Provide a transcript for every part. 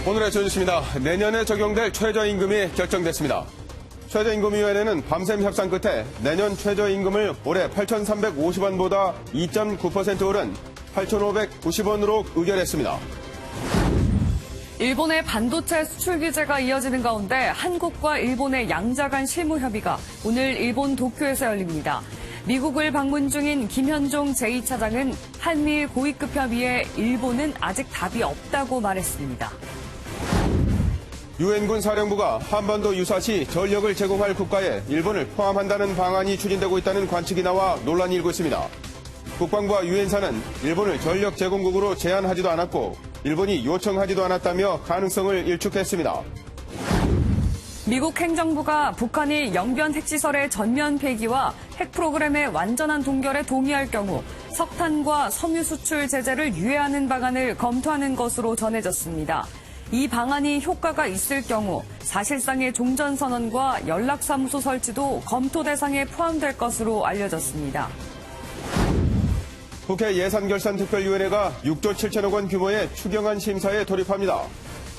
오늘의 주뉴스입니다. 내년에 적용될 최저임금이 결정됐습니다. 최저임금위원회는 밤샘 협상 끝에 내년 최저임금을 올해 8,350원보다 2.9% 오른 8,590원으로 의결했습니다. 일본의 반도체 수출 규제가 이어지는 가운데 한국과 일본의 양자 간 실무 협의가 오늘 일본 도쿄에서 열립니다. 미국을 방문 중인 김현종 제2차장은 한미일 고위급 협의에 일본은 아직 답이 없다고 말했습니다. 유엔군 사령부가 한반도 유사시 전력을 제공할 국가에 일본을 포함한다는 방안이 추진되고 있다는 관측이 나와 논란이 일고 있습니다. 국방부와 유엔사는 일본을 전력 제공국으로 제한하지도 않았고 일본이 요청하지도 않았다며 가능성을 일축했습니다. 미국 행정부가 북한이 영변 핵시설의 전면 폐기와 핵 프로그램의 완전한 동결에 동의할 경우 석탄과 섬유 수출 제재를 유예하는 방안을 검토하는 것으로 전해졌습니다. 이 방안이 효과가 있을 경우 사실상의 종전선언과 연락사무소 설치도 검토 대상에 포함될 것으로 알려졌습니다. 국회 예산결산특별위원회가 6조 7천억 원 규모의 추경안 심사에 돌입합니다.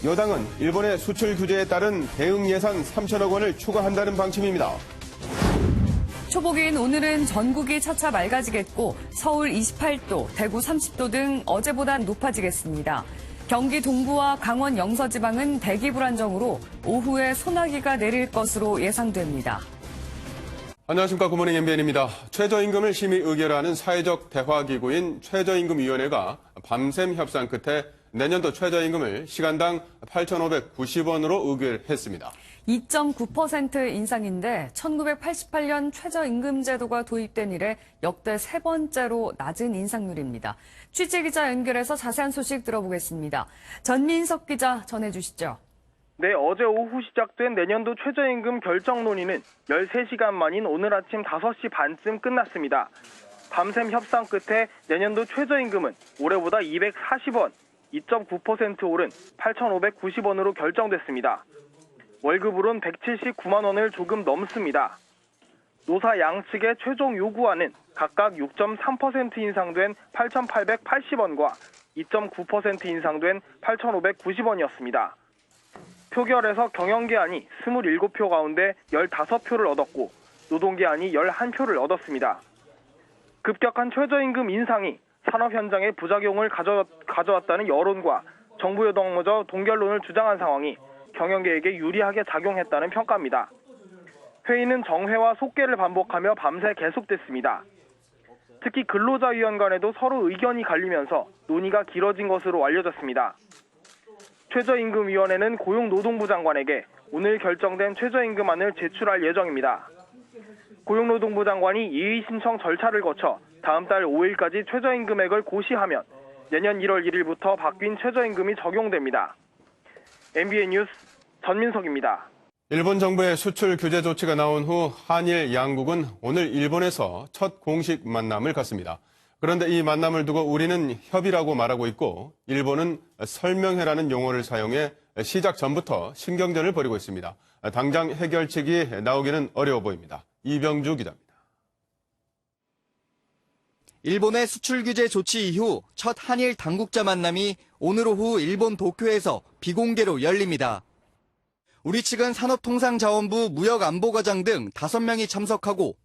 여당은 일본의 수출 규제에 따른 대응 예산 3천억 원을 추가한다는 방침입니다. 초복인 오늘은 전국이 차차 맑아지겠고 서울 28도, 대구 30도 등 어제보단 높아지겠습니다. 경기 동부와 강원 영서지방은 대기 불안정으로 오후에 소나기가 내릴 것으로 예상됩니다. 안녕하십니까. 굿모닝 MBN입니다. 최저임금을 심의 의결하는 사회적 대화기구인 최저임금위원회가 밤샘 협상 끝에 내년도 최저임금을 시간당 8,590원으로 의결했습니다. 2.9% 인상인데 1988년 최저임금 제도가 도입된 이래 역대 세 번째로 낮은 인상률입니다. 취재기자 연결해서 자세한 소식 들어보겠습니다. 전민석 기자 전해주시죠. 네, 어제 오후 시작된 내년도 최저임금 결정 논의는 13시간 만인 오늘 아침 5시 반쯤 끝났습니다. 밤샘 협상 끝에 내년도 최저임금은 올해보다 240원, 2.9% 오른 8,590원으로 결정됐습니다. 월급으론 179만 원을 조금 넘습니다. 노사 양측의 최종 요구안은 각각 6.3% 인상된 8,880원과 2.9% 인상된 8,590원이었습니다. 표결에서 경영계안이 27표 가운데 15표를 얻었고 노동계안이 11표를 얻었습니다. 급격한 최저임금 인상이 산업 현장에 부작용을 가져왔다는 여론과 정부 여당마저 동결론을 주장한 상황이 경영계에게 유리하게 작용했다는 평가입니다. 회의는 정회와 속개를 반복하며 밤새 계속됐습니다. 특히 근로자위원 간에도 서로 의견이 갈리면서 논의가 길어진 것으로 알려졌습니다. 최저임금위원회는 고용노동부 장관에게 오늘 결정된 최저임금안을 제출할 예정입니다. 고용노동부 장관이 이의 신청 절차를 거쳐 다음 달 5일까지 최저임금액을 고시하면 내년 1월 1일부터 바뀐 최저임금이 적용됩니다. MBN 뉴스 전민석입니다. 일본 정부의 수출 규제 조치가 나온 후 한일 양국은 오늘 일본에서 첫 공식 만남을 갖습니다. 그런데 이 만남을 두고 우리는 협의라고 말하고 있고 일본은 설명회라는 용어를 사용해 시작 전부터 신경전을 벌이고 있습니다. 당장 해결책이 나오기는 어려워 보입니다. 이병주 기자입니다. 일본의 수출 규제 조치 이후 첫 한일 당국자 만남이 오늘 오후 일본 도쿄에서 비공개로 열립니다. 우리 측은 산업통상자원부 무역안보과장 등 5명이 참석하고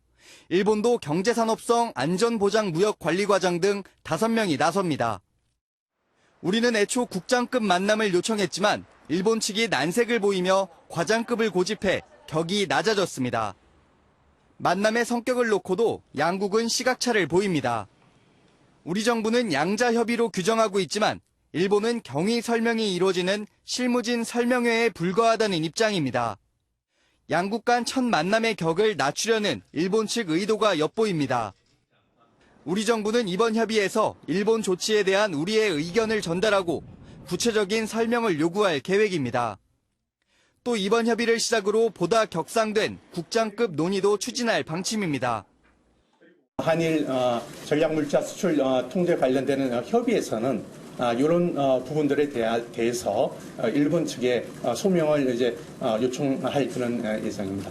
일본도 경제산업성 안전보장무역관리과장 등 5명이 나섭니다. 우리는 애초 국장급 만남을 요청했지만 일본 측이 난색을 보이며 과장급을 고집해 격이 낮아졌습니다. 만남의 성격을 놓고도 양국은 시각차를 보입니다. 우리 정부는 양자 협의로 규정하고 있지만 일본은 경위 설명이 이루어지는 실무진 설명회에 불과하다는 입장입니다. 양국 간 첫 만남의 격을 낮추려는 일본 측 의도가 엿보입니다. 우리 정부는 이번 협의에서 일본 조치에 대한 우리의 의견을 전달하고 구체적인 설명을 요구할 계획입니다. 또 이번 협의를 시작으로 보다 격상된 국장급 논의도 추진할 방침입니다. 한일 전략물자 수출 통제 관련되는 협의에서는 이런 부분들에 대해서 일본 측에 소명을 요청할 그런 예정입니다.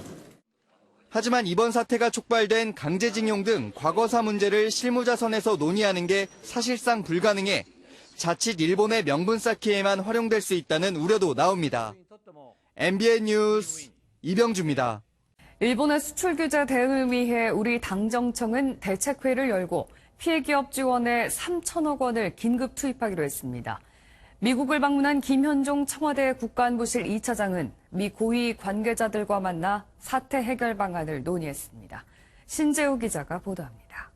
하지만 이번 사태가 촉발된 강제징용 등 과거사 문제를 실무자선에서 논의하는 게 사실상 불가능해 자칫 일본의 명분 쌓기에만 활용될 수 있다는 우려도 나옵니다. MBN 뉴스 이병주입니다. 일본의 수출 규제 대응을 위해 우리 당정청은 대책회의를 열고 피해 기업 지원에 3천억 원을 긴급 투입하기로 했습니다. 미국을 방문한 김현종 청와대 국가안보실 2차장은 미 고위 관계자들과 만나 사태 해결 방안을 논의했습니다. 신재우 기자가 보도합니다.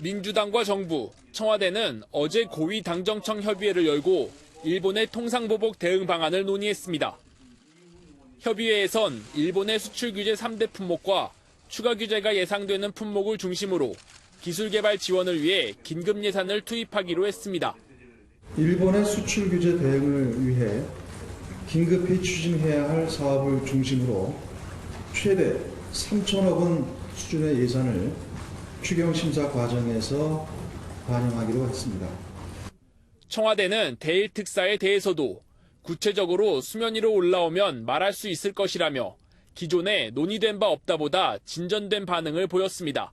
민주당과 정부, 청와대는 어제 고위 당정청 협의회를 열고 일본의 통상보복 대응 방안을 논의했습니다. 협의회에선 일본의 수출 규제 3대 품목과 추가 규제가 예상되는 품목을 중심으로 기술 개발 지원을 위해 긴급 예산을 투입하기로 했습니다. 일본의 수출 규제 대응을 위해 긴급히 추진해야 할 사업을 중심으로 최대 3천억 원 수준의 예산을 추경 심사 과정에서 반영하기로 했습니다. 청와대는 대일 특사에 대해서도 구체적으로 수면 위로 올라오면 말할 수 있을 것이라며 기존에 논의된 바 없다보다 진전된 반응을 보였습니다.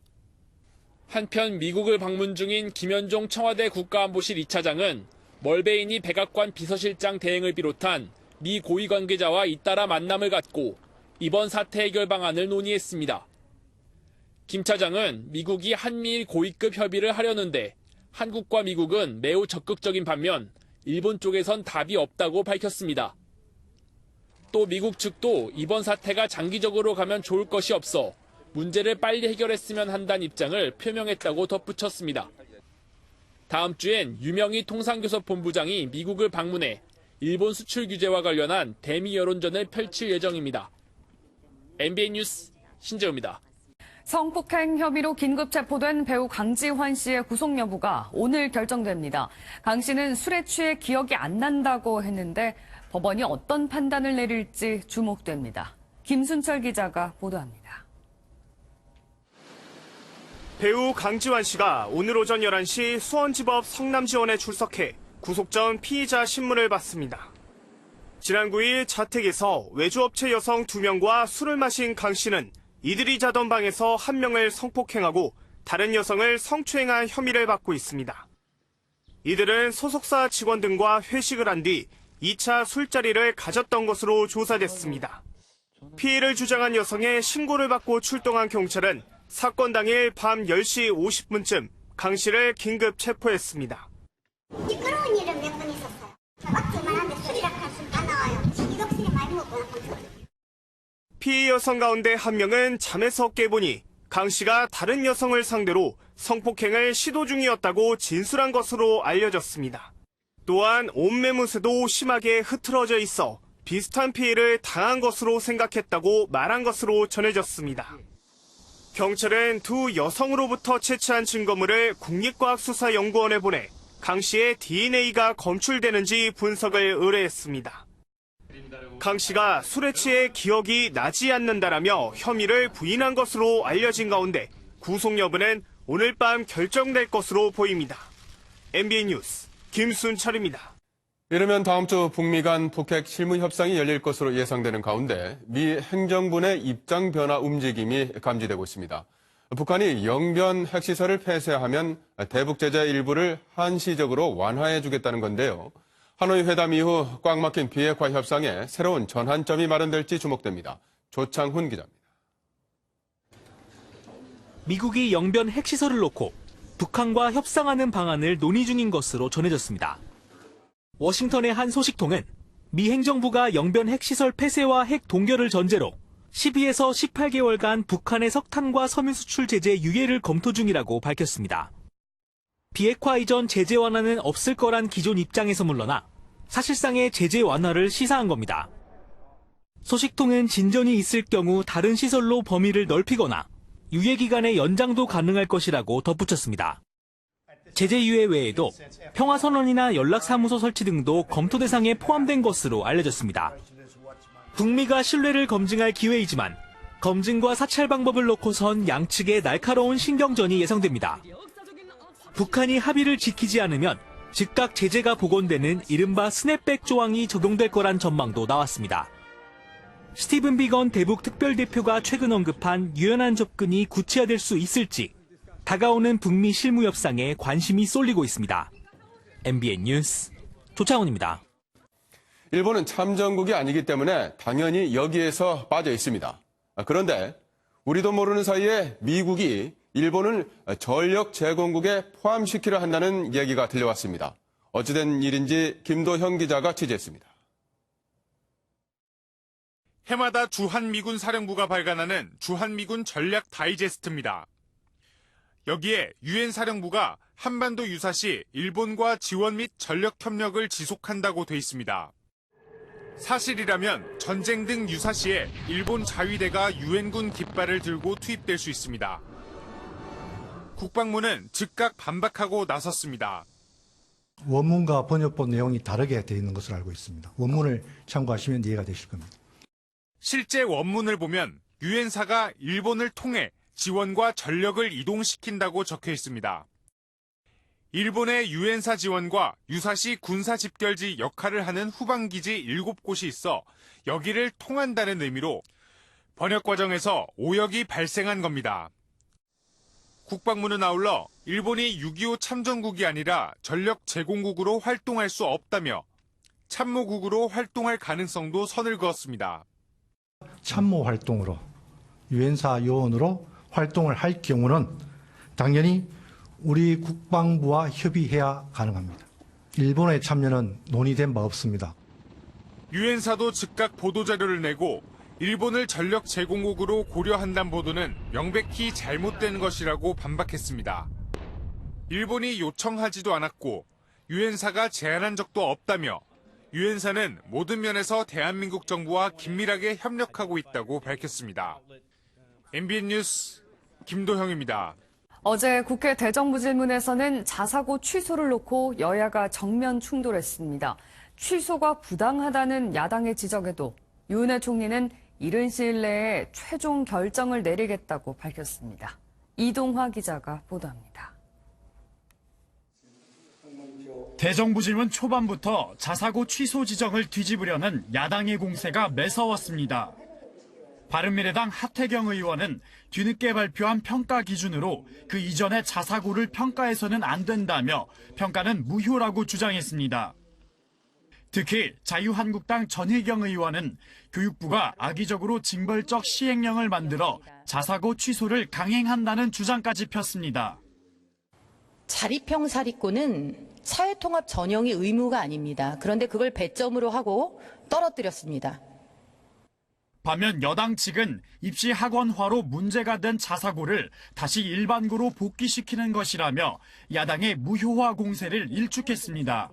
한편 미국을 방문 중인 김현종 청와대 국가안보실 2차장은 멀베이니 백악관 비서실장 대행을 비롯한 미 고위 관계자와 잇따라 만남을 갖고 이번 사태 해결 방안을 논의했습니다. 김 차장은 미국이 한미일 고위급 협의를 하려는데 한국과 미국은 매우 적극적인 반면 일본 쪽에선 답이 없다고 밝혔습니다. 또 미국 측도 이번 사태가 장기적으로 가면 좋을 것이 없어 문제를 빨리 해결했으면 한다는 입장을 표명했다고 덧붙였습니다. 다음 주엔 유명희 통상교섭본부장이 미국을 방문해 일본 수출 규제와 관련한 대미 여론전을 펼칠 예정입니다. MBN 뉴스 신재우입니다. 성폭행 혐의로 긴급 체포된 배우 강지환 씨의 구속 여부가 오늘 결정됩니다. 강 씨는 술에 취해 기억이 안 난다고 했는데 법원이 어떤 판단을 내릴지 주목됩니다. 김순철 기자가 보도합니다. 배우 강지환 씨가 오늘 오전 11시 수원지법 성남지원에 출석해 구속 전 피의자 신문을 받습니다. 지난 9일 자택에서 외주업체 여성 2명과 술을 마신 강 씨는 이들이 자던 방에서 한 명을 성폭행하고 다른 여성을 성추행한 혐의를 받고 있습니다. 이들은 소속사 직원 등과 회식을 한 뒤 2차 술자리를 가졌던 것으로 조사됐습니다. 피해를 주장한 여성의 신고를 받고 출동한 경찰은 사건 당일 밤 10시 50분쯤 강 씨를 긴급 체포했습니다. 시끄러운 일은 몇 번 있었어요. 맞기만 한데 술이라 할수 안 나와요. 이거 술이 많이 먹고 나서. 피해 여성 가운데 한 명은 잠에서 깨보니 강 씨가 다른 여성을 상대로 성폭행을 시도 중이었다고 진술한 것으로 알려졌습니다. 또한 옷매무새도 심하게 흐트러져 있어 비슷한 피해를 당한 것으로 생각했다고 말한 것으로 전해졌습니다. 경찰은 두 여성으로부터 채취한 증거물을 국립과학수사연구원에 보내 강 씨의 DNA가 검출되는지 분석을 의뢰했습니다. 강 씨가 술에 취해 기억이 나지 않는다라며 혐의를 부인한 것으로 알려진 가운데 구속 여부는 오늘 밤 결정될 것으로 보입니다. MBN 뉴스 김순철입니다. 이르면 다음 주 북미 간 북핵 실무 협상이 열릴 것으로 예상되는 가운데 미 행정부 내 입장 변화 움직임이 감지되고 있습니다. 북한이 영변 핵시설을 폐쇄하면 대북 제재 일부를 한시적으로 완화해주겠다는 건데요. 하노이 회담 이후 꽉 막힌 비핵화 협상에 새로운 전환점이 마련될지 주목됩니다. 조창훈 기자입니다. 미국이 영변 핵시설을 놓고 북한과 협상하는 방안을 논의 중인 것으로 전해졌습니다. 워싱턴의 한 소식통은 미 행정부가 영변 핵시설 폐쇄와 핵 동결을 전제로 12에서 18개월간 북한의 석탄과 섬유 수출 제재 유예를 검토 중이라고 밝혔습니다. 비핵화 이전 제재 완화는 없을 거란 기존 입장에서 물러나 사실상의 제재 완화를 시사한 겁니다. 소식통은 진전이 있을 경우 다른 시설로 범위를 넓히거나 유예 기간의 연장도 가능할 것이라고 덧붙였습니다. 제재 유예 외에도 평화선언이나 연락사무소 설치 등도 검토 대상에 포함된 것으로 알려졌습니다. 북미가 신뢰를 검증할 기회이지만 검증과 사찰 방법을 놓고선 양측의 날카로운 신경전이 예상됩니다. 북한이 합의를 지키지 않으면 즉각 제재가 복원되는 이른바 스냅백 조항이 적용될 거란 전망도 나왔습니다. 스티븐 비건 대북 특별대표가 최근 언급한 유연한 접근이 구체화될 수 있을지 다가오는 북미 실무 협상에 관심이 쏠리고 있습니다. MBN 뉴스 조창훈입니다. 일본은 참전국이 아니기 때문에 당연히 여기에서 빠져 있습니다. 그런데 우리도 모르는 사이에 미국이 일본을 전력 제공국에 포함시키려 한다는 얘기가 들려왔습니다. 어찌된 일인지 김도형 기자가 취재했습니다. 해마다 주한미군 사령부가 발간하는 주한미군 전략 다이제스트입니다. 여기에 유엔 사령부가 한반도 유사시 일본과 지원 및 전력 협력을 지속한다고 돼 있습니다. 사실이라면 전쟁 등 유사시에 일본 자위대가 유엔군 깃발을 들고 투입될 수 있습니다. 국방부는 즉각 반박하고 나섰습니다. 원문과 번역본 내용이 다르게 되어 있는 것으로 알고 있습니다. 원문을 참고하시면 이해가 되실 겁니다. 실제 원문을 보면 유엔사가 일본을 통해 지원과 전력을 이동시킨다고 적혀 있습니다. 일본의 유엔사 지원과 유사시 군사 집결지 역할을 하는 후방기지 7곳이 있어 여기를 통한다는 의미로 번역 과정에서 오역이 발생한 겁니다. 국방부는 아울러 일본이 6.25 참전국이 아니라 전력 제공국으로 활동할 수 없다며 참모국으로 활동할 가능성도 선을 그었습니다. 참모 활동으로 유엔사 요원으로 활동을 할 경우는 당연히 우리 국방부와 협의해야 가능합니다. 일본의 참여는 논의된 바 없습니다. 유엔사도 즉각 보도자료를 내고 일본을 전력 제공국으로 고려한다는 보도는 명백히 잘못된 것이라고 반박했습니다. 일본이 요청하지도 않았고 유엔사가 제안한 적도 없다며 유엔사는 모든 면에서 대한민국 정부와 긴밀하게 협력하고 있다고 밝혔습니다. MBN 뉴스 김도형입니다. 어제 국회 대정부질문에서는 자사고 취소를 놓고 여야가 정면 충돌했습니다. 취소가 부당하다는 야당의 지적에도 유은혜 총리는 이른 시일 내에 최종 결정을 내리겠다고 밝혔습니다. 이동화 기자가 보도합니다. 대정부질문 초반부터 자사고 취소 지정을 뒤집으려는 야당의 공세가 매서웠습니다. 바른미래당 하태경 의원은 뒤늦게 발표한 평가 기준으로 그 이전의 자사고를 평가해서는 안 된다며 평가는 무효라고 주장했습니다. 특히 자유한국당 전희경 의원은 교육부가 악의적으로 징벌적 시행령을 만들어 자사고 취소를 강행한다는 주장까지 폈습니다. 자립형 사립고는 사회통합 전형이 의무가 아닙니다. 그런데 그걸 배점으로 하고 떨어뜨렸습니다. 반면 여당 측은 입시 학원화로 문제가 된 자사고를 다시 일반고로 복귀시키는 것이라며 야당의 무효화 공세를 일축했습니다.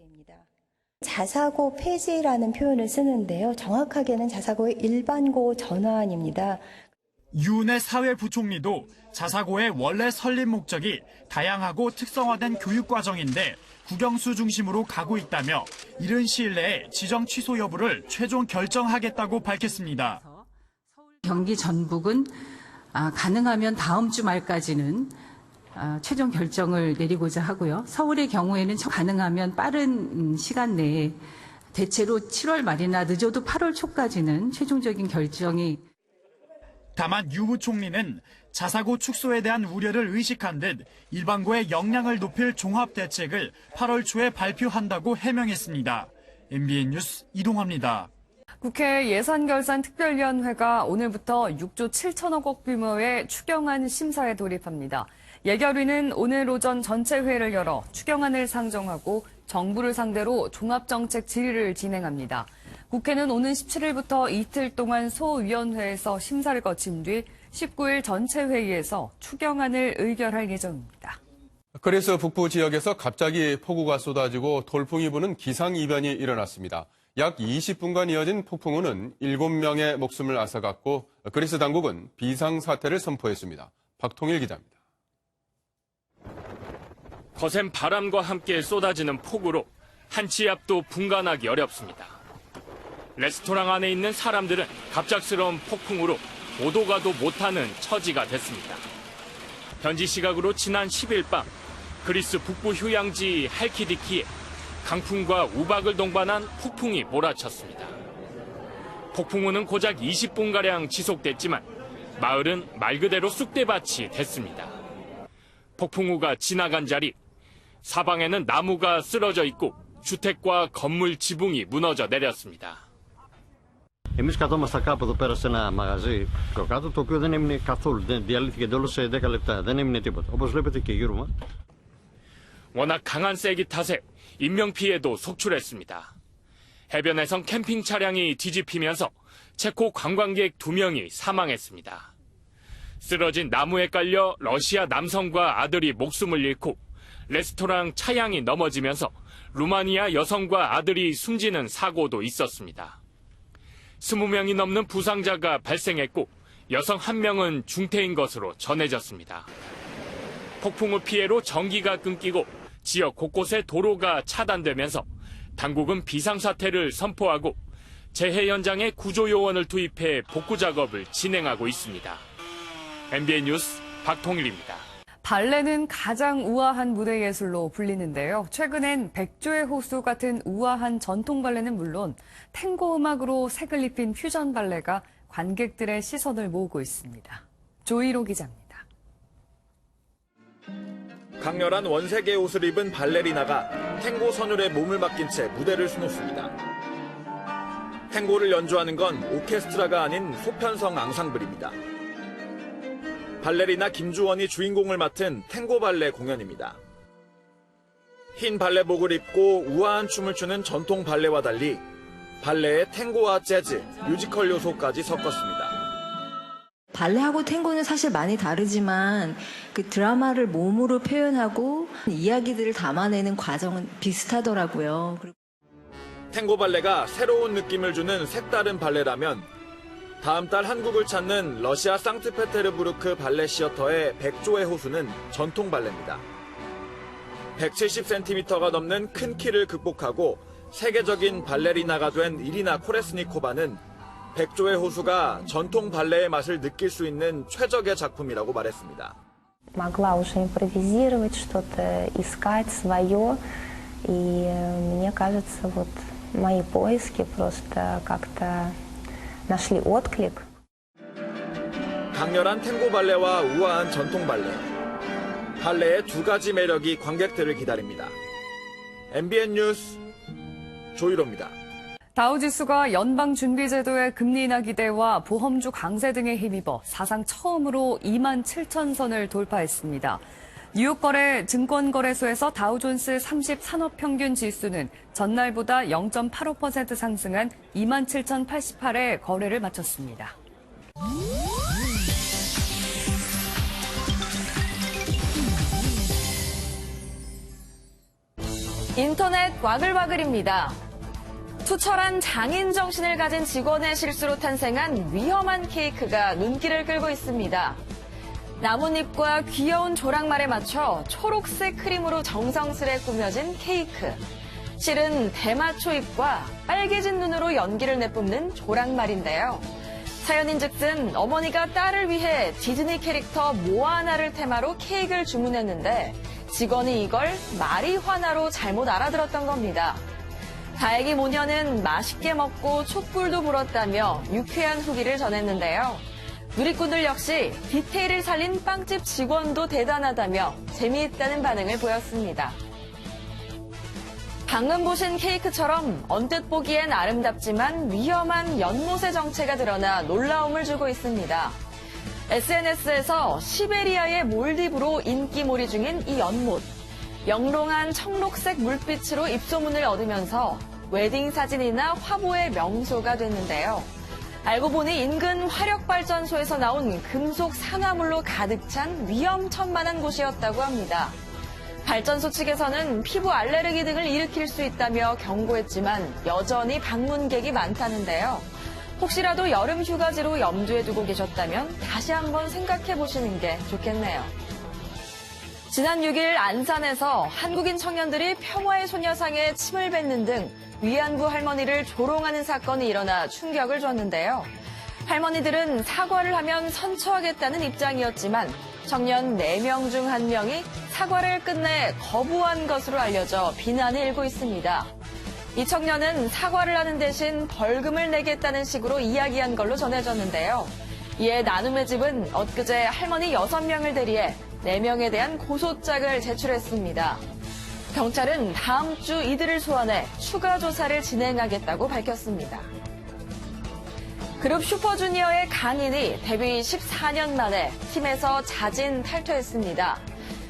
자사고 폐지라는 표현을 쓰는데요. 정확하게는 자사고의 일반고 전환입니다. 유은혜 사회부총리도 자사고의 원래 설립 목적이 다양하고 특성화된 교육과정인데 국영수 중심으로 가고 있다며 이른 시일 내에 지정 취소 여부를 최종 결정하겠다고 밝혔습니다. 경기 전북은 가능하면 다음 주 말까지는 최종 결정을 내리고자 하고요. 서울의 경우에는 가능하면 빠른 시간 내에 대체로 7월 말이나 늦어도 8월 초까지는 최종적인 결정이. 다만 유 부총리는 자사고 축소에 대한 우려를 의식한 듯 일반고의 역량을 높일 종합대책을 8월 초에 발표한다고 해명했습니다. MBN 뉴스 이동화입니다. 국회 예산결산특별위원회가 오늘부터 6조 7천억 원 규모의 추경안 심사에 돌입합니다. 예결위는 오늘 오전 전체 회의를 열어 추경안을 상정하고 정부를 상대로 종합정책 질의를 진행합니다. 국회는 오는 17일부터 이틀 동안 소위원회에서 심사를 거친 뒤 19일 전체 회의에서 추경안을 의결할 예정입니다. 그리스 북부 지역에서 갑자기 폭우가 쏟아지고 돌풍이 부는 기상이변이 일어났습니다. 약 20분간 이어진 폭풍우는 7명의 목숨을 앗아갔고 그리스 당국은 비상사태를 선포했습니다. 박통일 기자입니다. 거센 바람과 함께 쏟아지는 폭우로 한 치 앞도 분간하기 어렵습니다. 레스토랑 안에 있는 사람들은 갑작스러운 폭풍우로 오도 가도 못하는 처지가 됐습니다. 현지 시각으로 지난 10일 밤 그리스 북부 휴양지 할키디키에 강풍과 우박을 동반한 폭풍이 몰아쳤습니다. 폭풍우는 고작 20분가량 지속됐지만 마을은 말 그대로 쑥대밭이 됐습니다. 폭풍우가 지나간 자리, 사방에는 나무가 쓰러져 있고 주택과 건물 지붕이 무너져 내렸습니다. Εμείς καθόμασταν κάπου εδώ πέρα σε ένα μαγαζί πιο κάτω, το οποίο δεν έμεινε καθόλου, δεν διαλύθηκε εντελώς σε 10 λεπτά, δεν έμεινε τίποτα. όπως βλέπετε και γύρω μας. 워낙 강한 세기 탓에 인명피해도 속출했습니다. 해변에선 캠핑 차량이 뒤집히면서 체코 관광객 2명이 사망했습니다. 쓰러진 나무에 깔려 러시아 남성과 아들이 목숨을 잃고 레스토랑 차량이 넘어지면서 루마니아 여성과 아들이 숨지는 사고도 있었습니다. 20명이 넘는 부상자가 발생했고 여성 1명은 중태인 것으로 전해졌습니다. 폭풍우 피해로 전기가 끊기고 지역 곳곳에 도로가 차단되면서 당국은 비상사태를 선포하고 재해 현장에 구조요원을 투입해 복구 작업을 진행하고 있습니다. MBN 뉴스 박통일입니다. 발레는 가장 우아한 무대 예술로 불리는데요. 최근엔 백조의 호수 같은 우아한 전통 발레는 물론 탱고 음악으로 색을 입힌 퓨전 발레가 관객들의 시선을 모으고 있습니다. 조이로 기자입니다. 강렬한 원색의 옷을 입은 발레리나가 탱고 선율에 몸을 맡긴 채 무대를 수놓습니다. 탱고를 연주하는 건 오케스트라가 아닌 소편성 앙상블입니다. 발레리나 김주원이 주인공을 맡은 탱고 발레 공연입니다. 흰 발레복을 입고 우아한 춤을 추는 전통 발레와 달리 발레에 탱고와 재즈, 뮤지컬 요소까지 섞었습니다. 발레하고 탱고는 사실 많이 다르지만 그 드라마를 몸으로 표현하고 이야기들을 담아내는 과정은 비슷하더라고요. 탱고 발레가 새로운 느낌을 주는 색다른 발레라면 다음 달 한국을 찾는 러시아 상트페테르부르크 발레 시어터의 백조의 호수는 전통 발레입니다. 170cm가 넘는 큰 키를 극복하고 세계적인 발레리나가 된 이리나 코레스니코바는 백조의 호수가 전통 발레의 맛을 느낄 수 있는 최적의 작품이라고 말했습니다. Могла уже импровизировать, что-то искать свое, и мне кажется, вот мои поиски просто как-то нашли отклик. 강렬한 탱고 발레와 우아한 전통 발레. 발레의 두 가지 매력이 관객들을 기다립니다. MBN 뉴스 조이로입니다. 다우지수가 연방준비제도의 금리 인하 기대와 보험주 강세 등에 힘입어 사상 처음으로 27,000선을 돌파했습니다. 뉴욕거래 증권거래소에서 다우존스 30 산업평균 지수는 전날보다 0.85% 상승한 27,088에 거래를 마쳤습니다. 인터넷 와글와글입니다. 투철한 장인 정신을 가진 직원의 실수로 탄생한 위험한 케이크가 눈길을 끌고 있습니다. 나뭇잎과 귀여운 조랑말에 맞춰 초록색 크림으로 정성스레 꾸며진 케이크. 실은 대마초 잎과 빨개진 눈으로 연기를 내뿜는 조랑말인데요. 사연인즉슨 어머니가 딸을 위해 디즈니 캐릭터 모아나를 테마로 케이크를 주문했는데 직원이 이걸 마리화나로 잘못 알아들었던 겁니다. 다행히 모녀는 맛있게 먹고 촛불도 불었다며 유쾌한 후기를 전했는데요. 누리꾼들 역시 디테일을 살린 빵집 직원도 대단하다며 재미있다는 반응을 보였습니다. 방금 보신 케이크처럼 언뜻 보기엔 아름답지만 위험한 연못의 정체가 드러나 놀라움을 주고 있습니다. SNS에서 시베리아의 몰디브로 인기몰이 중인 이 연못. 영롱한 청록색 물빛으로 입소문을 얻으면서 웨딩 사진이나 화보의 명소가 됐는데요. 알고 보니 인근 화력발전소에서 나온 금속 산화물로 가득 찬 위험천만한 곳이었다고 합니다. 발전소 측에서는 피부 알레르기 등을 일으킬 수 있다며 경고했지만 여전히 방문객이 많다는데요. 혹시라도 여름 휴가지로 염두에 두고 계셨다면 다시 한번 생각해 보시는 게 좋겠네요. 지난 6일 안산에서 한국인 청년들이 평화의 소녀상에 침을 뱉는 등 위안부 할머니를 조롱하는 사건이 일어나 충격을 줬는데요. 할머니들은 사과를 하면 선처하겠다는 입장이었지만 청년 4명 중 1명이 사과를 끝내 거부한 것으로 알려져 비난을 일고 있습니다. 이 청년은 사과를 하는 대신 벌금을 내겠다는 식으로 이야기한 걸로 전해졌는데요. 이에 나눔의 집은 엊그제 할머니 6명을 대리해 4명에 대한 고소장을 제출했습니다. 경찰은 다음 주 이들을 소환해 추가 조사를 진행하겠다고 밝혔습니다. 그룹 슈퍼주니어의 강인이 데뷔 14년 만에 팀에서 자진 탈퇴했습니다.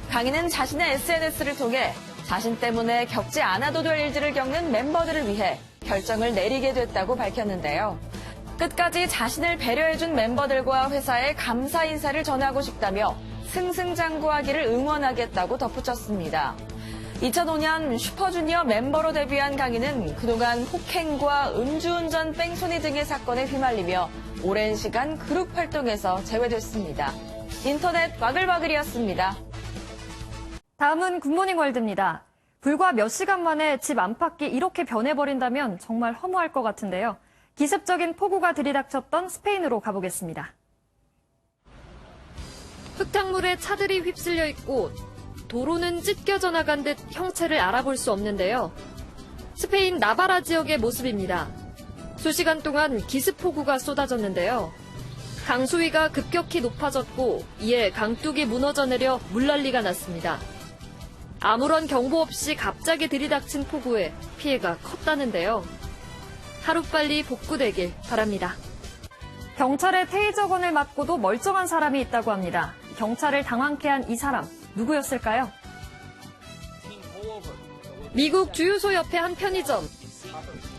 강인은 자신의 SNS를 통해 자신 때문에 겪지 않아도 될 일들을 겪는 멤버들을 위해 결정을 내리게 됐다고 밝혔는데요. 끝까지 자신을 배려해준 멤버들과 회사에 감사 인사를 전하고 싶다며 승승장구하기를 응원하겠다고 덧붙였습니다. 2005년 슈퍼주니어 멤버로 데뷔한 강인은 그동안 폭행과 음주운전 뺑소니 등의 사건에 휘말리며 오랜 시간 그룹 활동에서 제외됐습니다. 인터넷 와글와글이었습니다. 다음은 굿모닝 월드입니다. 불과 몇 시간 만에 집 안팎이 이렇게 변해버린다면 정말 허무할 것 같은데요. 기습적인 폭우가 들이닥쳤던 스페인으로 가보겠습니다. 흙탕물에 차들이 휩쓸려 있고 도로는 찢겨져 나간 듯 형체를 알아볼 수 없는데요. 스페인 나바라 지역의 모습입니다. 수시간 동안 기습폭우가 쏟아졌는데요. 강수위가 급격히 높아졌고 이에 강둑이 무너져 내려 물난리가 났습니다. 아무런 경보 없이 갑자기 들이닥친 폭우에 피해가 컸다는데요. 하루빨리 복구되길 바랍니다. 경찰의 테이저건을 맞고도 멀쩡한 사람이 있다고 합니다. 경찰을 당황케 한 이 사람, 누구였을까요? 미국 주유소 옆의 한 편의점.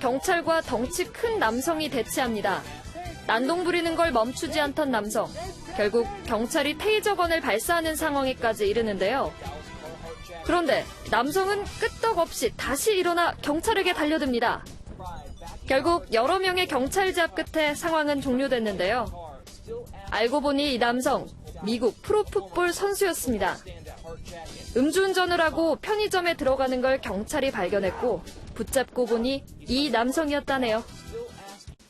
경찰과 덩치 큰 남성이 대치합니다. 난동 부리는 걸 멈추지 않던 남성. 결국 경찰이 테이저건을 발사하는 상황에까지 이르는데요. 그런데 남성은 끄떡없이 다시 일어나 경찰에게 달려듭니다. 결국 여러 명의 경찰 제압 끝에 상황은 종료됐는데요. 알고 보니 이 남성, 미국 프로풋볼 선수였습니다. 음주운전을 하고 편의점에 들어가는 걸 경찰이 발견했고 붙잡고 보니 이 남성이었다네요.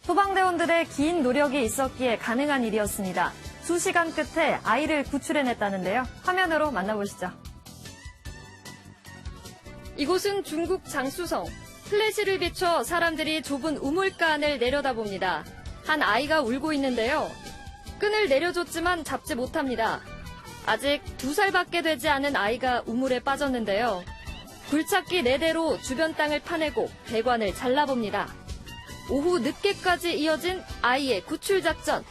소방대원들의 긴 노력이 있었기에 가능한 일이었습니다. 수시간 끝에 아이를 구출해냈다는데요. 화면으로 만나보시죠. 이곳은 중국 장쑤성. 플래시를 비춰 사람들이 좁은 우물가 안을 내려다봅니다. 한 아이가 울고 있는데요. 끈을 내려줬지만 잡지 못합니다. 아직 2살밖에 되지 않은 아이가 우물에 빠졌는데요. 굴착기 4대로 주변 땅을 파내고 배관을 잘라봅니다. 오후 늦게까지 이어진 아이의 구출 작전.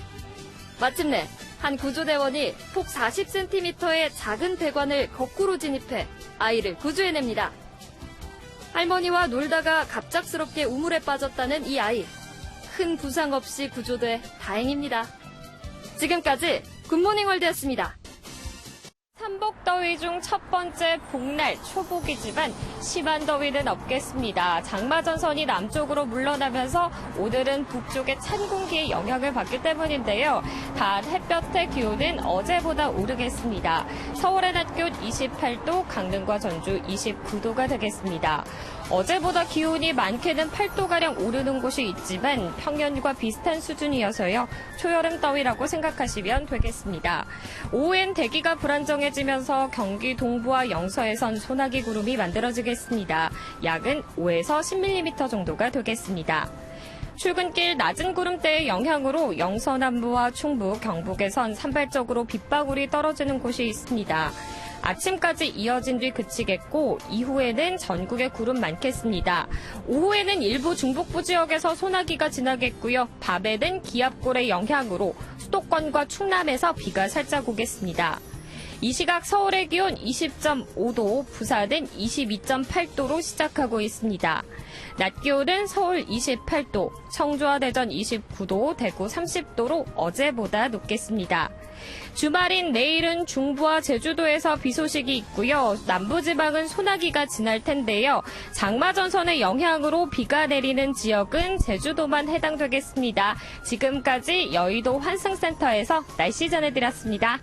마침내 한 구조대원이 폭 40cm의 작은 배관을 거꾸로 진입해 아이를 구조해냅니다. 할머니와 놀다가 갑작스럽게 우물에 빠졌다는 이 아이. 큰 부상 없이 구조돼 다행입니다. 지금까지 굿모닝 월드였습니다. 삼복더위 중 첫 번째 복날 초복이지만 심한 더위는 없겠습니다. 장마전선이 남쪽으로 물러나면서 오늘은 북쪽의 찬 공기의 영향을 받기 때문인데요. 단 햇볕의 기온은 어제보다 오르겠습니다. 서울의 낮 기온 28도, 강릉과 전주 29도가 되겠습니다. 어제보다 기온이 많게는 8도가량 오르는 곳이 있지만 평년과 비슷한 수준이어서요. 초여름 더위라고 생각하시면 되겠습니다. 오후엔 대기가 불안정해지면서 경기 동부와 영서에선 소나기 구름이 만들어지겠습니다. 약은 5에서 10mm 정도가 되겠습니다. 출근길 낮은 구름대의 영향으로 영서남부와 충북, 경북에선 산발적으로 빗방울이 떨어지는 곳이 있습니다. 아침까지 이어진 뒤 그치겠고 이후에는 전국에 구름 많겠습니다. 오후에는 일부 중북부 지역에서 소나기가 지나겠고요. 밤에는 기압골의 영향으로 수도권과 충남에서 비가 살짝 오겠습니다. 이 시각 서울의 기온 20.5도, 부산은 22.8도로 시작하고 있습니다. 낮 기온은 서울 28도, 청주와 대전 29도, 대구 30도로 어제보다 높겠습니다. 주말인 내일은 중부와 제주도에서 비 소식이 있고요. 남부지방은 소나기가 지날 텐데요. 장마전선의 영향으로 비가 내리는 지역은 제주도만 해당되겠습니다. 지금까지 여의도 환승센터에서 날씨 전해드렸습니다.